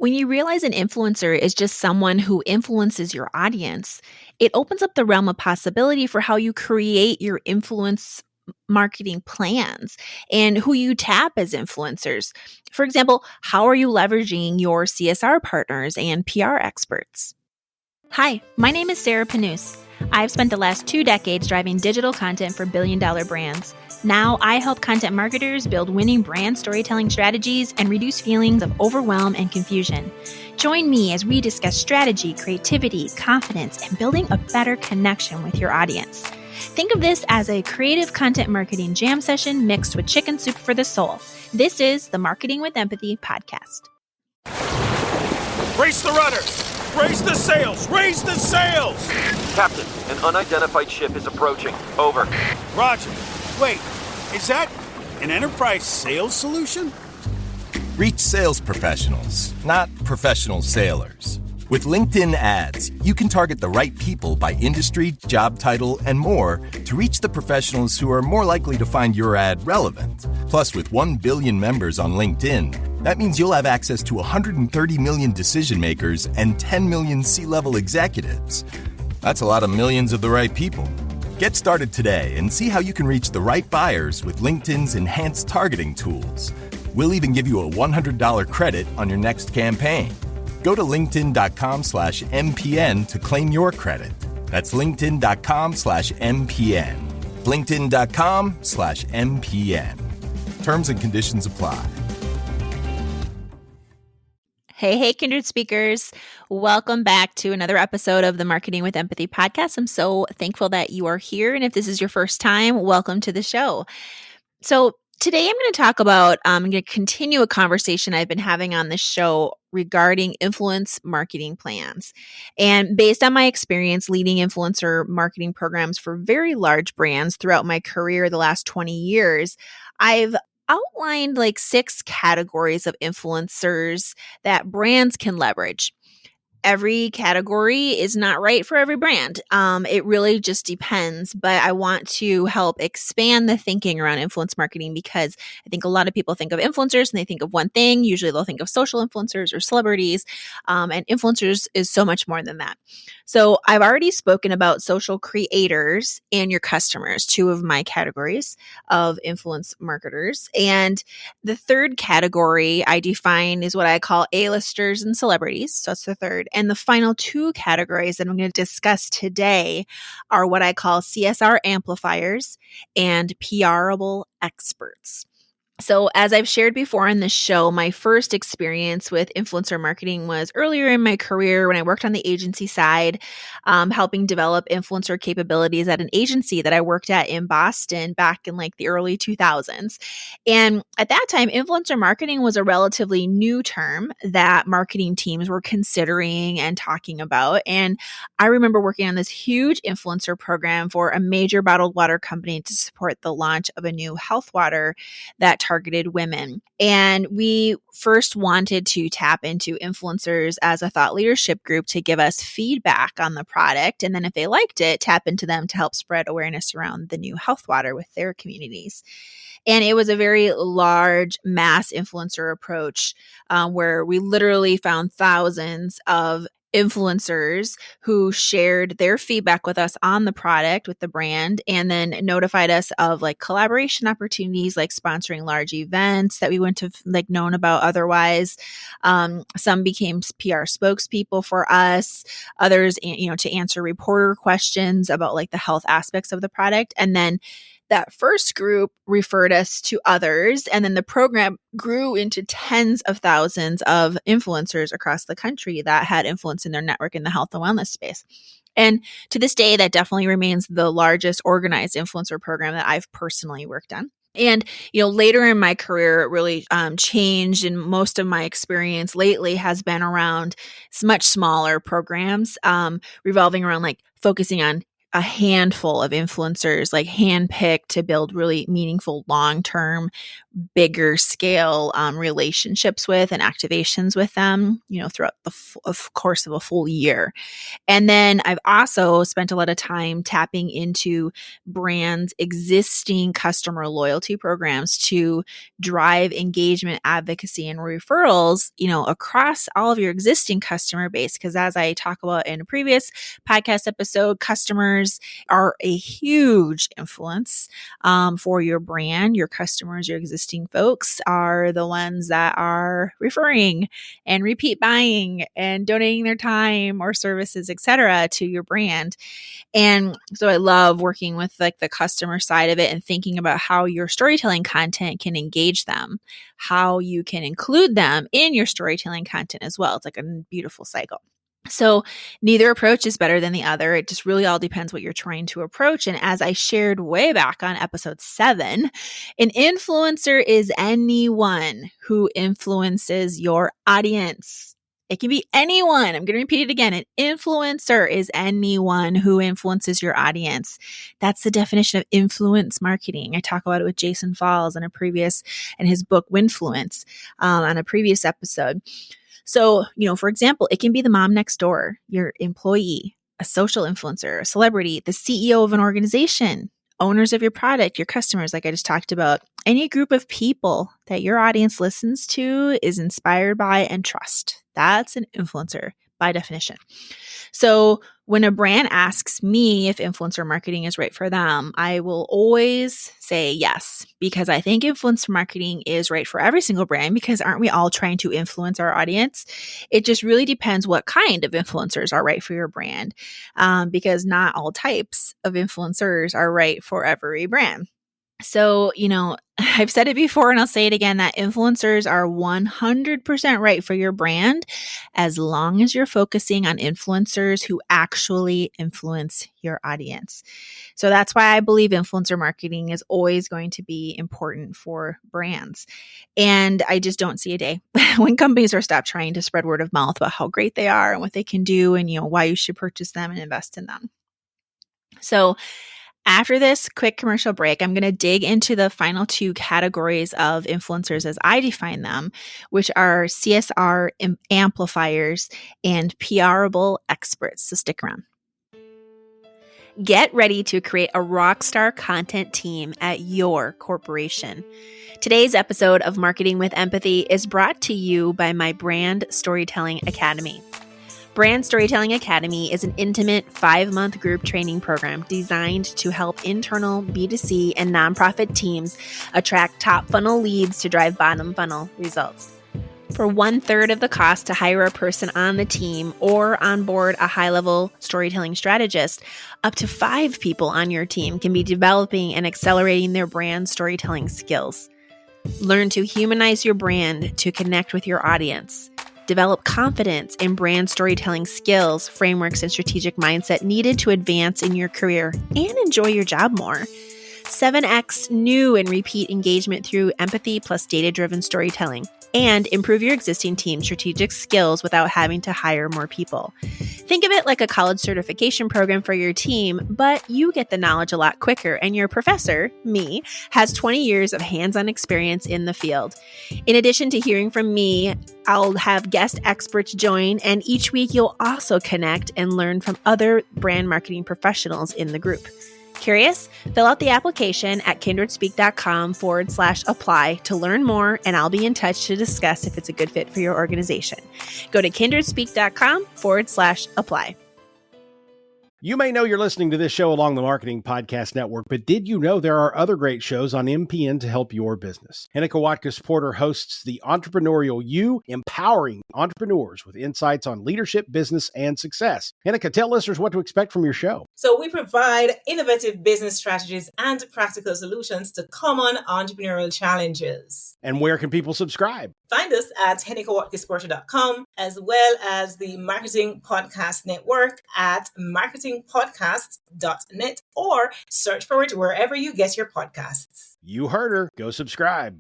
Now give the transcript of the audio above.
When you realize an influencer is just someone who influences your audience, it opens up the realm of possibility for how you create your influence marketing plans and who you tap as influencers. For example, how are you leveraging your CSR partners and PR experts? Hi, my name is Sarah Panus. I've spent the last 2 decades driving digital content for billion-dollar brands. Now I help content marketers build winning brand storytelling strategies and reduce feelings of overwhelm and confusion. Join me as we discuss strategy, creativity, confidence, and building a better connection with your audience. Think of this as a creative content marketing jam session mixed with chicken soup for the soul. This is the Marketing with Empathy podcast. Raise the rudder! Raise the sails! Raise the sails! Captain, an unidentified ship is approaching. Over. Roger. Wait, is that an enterprise sales solution? Reach sales professionals, not professional sailors. With LinkedIn ads, you can target the right people by industry, job title, and more to reach the professionals who are more likely to find your ad relevant. Plus, with 1 billion members on LinkedIn, that means you'll have access to 130 million decision makers and 10 million C-level executives. That's a lot of millions of the right people. Get started today and see how you can reach the right buyers with LinkedIn's enhanced targeting tools. We'll even give you a $100 credit on your next campaign. Go to linkedin.com/MPN to claim your credit. That's linkedin.com/MPN. linkedin.com/MPN. Terms and conditions apply. Hey, kindred speakers. Welcome back to another episode of the Marketing with Empathy podcast. I'm so thankful that you are here. And if this is your first time, welcome to the show. So today I'm going to talk about, I'm going to continue a conversation I've been having on this show regarding influence marketing plans. And based on my experience leading influencer marketing programs for very large brands throughout my career the last 20 years, I've outlined like 6 categories of influencers that brands can leverage. Every category is not right for every brand. It really just depends, but I want to help expand the thinking around influence marketing because I think a lot of people think of influencers and they think of one thing. Usually they'll think of social influencers or celebrities, and influencers is so much more than that. So I've already spoken about social creators and your customers, 2 of my categories of influence marketers. And the third category I define is what I call A-listers and celebrities. So that's the third. And the final 2 categories that I'm going to discuss today are what I call CSR amplifiers and PRable experts. So as I've shared before on this show, my first experience with influencer marketing was earlier in my career when I worked on the agency side, helping develop influencer capabilities at an agency that I worked at in Boston back in like the early 2000s. And at that time, influencer marketing was a relatively new term that marketing teams were considering and talking about. And I remember working on this huge influencer program for a major bottled water company to support the launch of a new health water that targeted women. And we first wanted to tap into influencers as a thought leadership group to give us feedback on the product. And then if they liked it, tap into them to help spread awareness around the new health water with their communities. And it was a very large mass influencer approach where we literally found thousands of influencers who shared their feedback with us on the product with the brand and then notified us of like collaboration opportunities like sponsoring large events that we wouldn't have like known about otherwise. Some became PR spokespeople for us, others, to answer reporter questions about like the health aspects of the product. And then that first group referred us to others, and then the program grew into tens of thousands of influencers across the country that had influence in their network in the health and wellness space. And to this day, that definitely remains the largest organized influencer program that I've personally worked on. And, later in my career, it really changed. And most of my experience lately has been around much smaller programs revolving around like focusing on a handful of influencers, like handpicked to build really meaningful long-term bigger scale relationships with and activations with them, throughout the course of a full year. And then I've also spent a lot of time tapping into brands' existing customer loyalty programs to drive engagement, advocacy, and referrals, across all of your existing customer base. Because as I talk about in a previous podcast episode, customers are a huge influence for your brand. Your customers, your existing folks are the ones that are referring and repeat buying and donating their time or services, etc., to your brand. And so I love working with like the customer side of it and thinking about how your storytelling content can engage them, how you can include them in your storytelling content as well. It's like a beautiful cycle. So neither approach is better than the other. It just really all depends what you're trying to approach. And as I shared way back on episode 7, an influencer is anyone who influences your audience. It can be anyone. I'm going to repeat it again. An influencer is anyone who influences your audience. That's the definition of influence marketing. I talk about it with Jason Falls in his book Winfluence on a previous episode. So, for example, it can be the mom next door, your employee, a social influencer, a celebrity, the CEO of an organization, owners of your product, your customers, like I just talked about, any group of people that your audience listens to, is inspired by, and trust. That's an influencer by definition. So when a brand asks me if influencer marketing is right for them, I will always say yes, because I think influencer marketing is right for every single brand, because aren't we all trying to influence our audience? It just really depends what kind of influencers are right for your brand, because not all types of influencers are right for every brand. So, I've said it before and I'll say it again, that influencers are 100% right for your brand as long as you're focusing on influencers who actually influence your audience. So that's why I believe influencer marketing is always going to be important for brands. And I just don't see a day when companies are stopped trying to spread word of mouth about how great they are and what they can do and, why you should purchase them and invest in them. So after this quick commercial break, I'm going to dig into the final 2 categories of influencers as I define them, which are CSR amplifiers and PRable experts. So stick around. Get ready to create a rockstar content team at your corporation. Today's episode of Marketing with Empathy is brought to you by my Brand Storytelling Academy. Brand Storytelling Academy is an intimate 5-month group training program designed to help internal B2C and nonprofit teams attract top funnel leads to drive bottom funnel results. For 1/3 of the cost to hire a person on the team or onboard a high-level storytelling strategist, up to 5 people on your team can be developing and accelerating their brand storytelling skills. Learn to humanize your brand to connect with your audience. Develop confidence in brand storytelling skills, frameworks, and strategic mindset needed to advance in your career and enjoy your job more. 7x new and repeat engagement through empathy plus data-driven storytelling. And improve your existing team's strategic skills without having to hire more people. Think of it like a college certification program for your team, but you get the knowledge a lot quicker, and your professor, me, has 20 years of hands-on experience in the field. In addition to hearing from me, I'll have guest experts join, and each week you'll also connect and learn from other brand marketing professionals in the group. Curious? Fill out the application at kindredspeak.com/apply to learn more, and I'll be in touch to discuss if it's a good fit for your organization. Go to kindredspeak.com/apply. You may know you're listening to this show along the Marketing Podcast Network, but did you know there are other great shows on MPN to help your business? Hennika Watkis-Porter hosts The Entrepreneurial You, empowering entrepreneurs with insights on leadership, business, and success. Hennika, tell listeners what to expect from your show. So we provide innovative business strategies and practical solutions to common entrepreneurial challenges. And where can people subscribe? Find us at hennikawatkisporter.com, as well as the Marketing Podcast Network at marketingpodcasts.net, or search for it wherever you get your podcasts. You heard her. Go subscribe.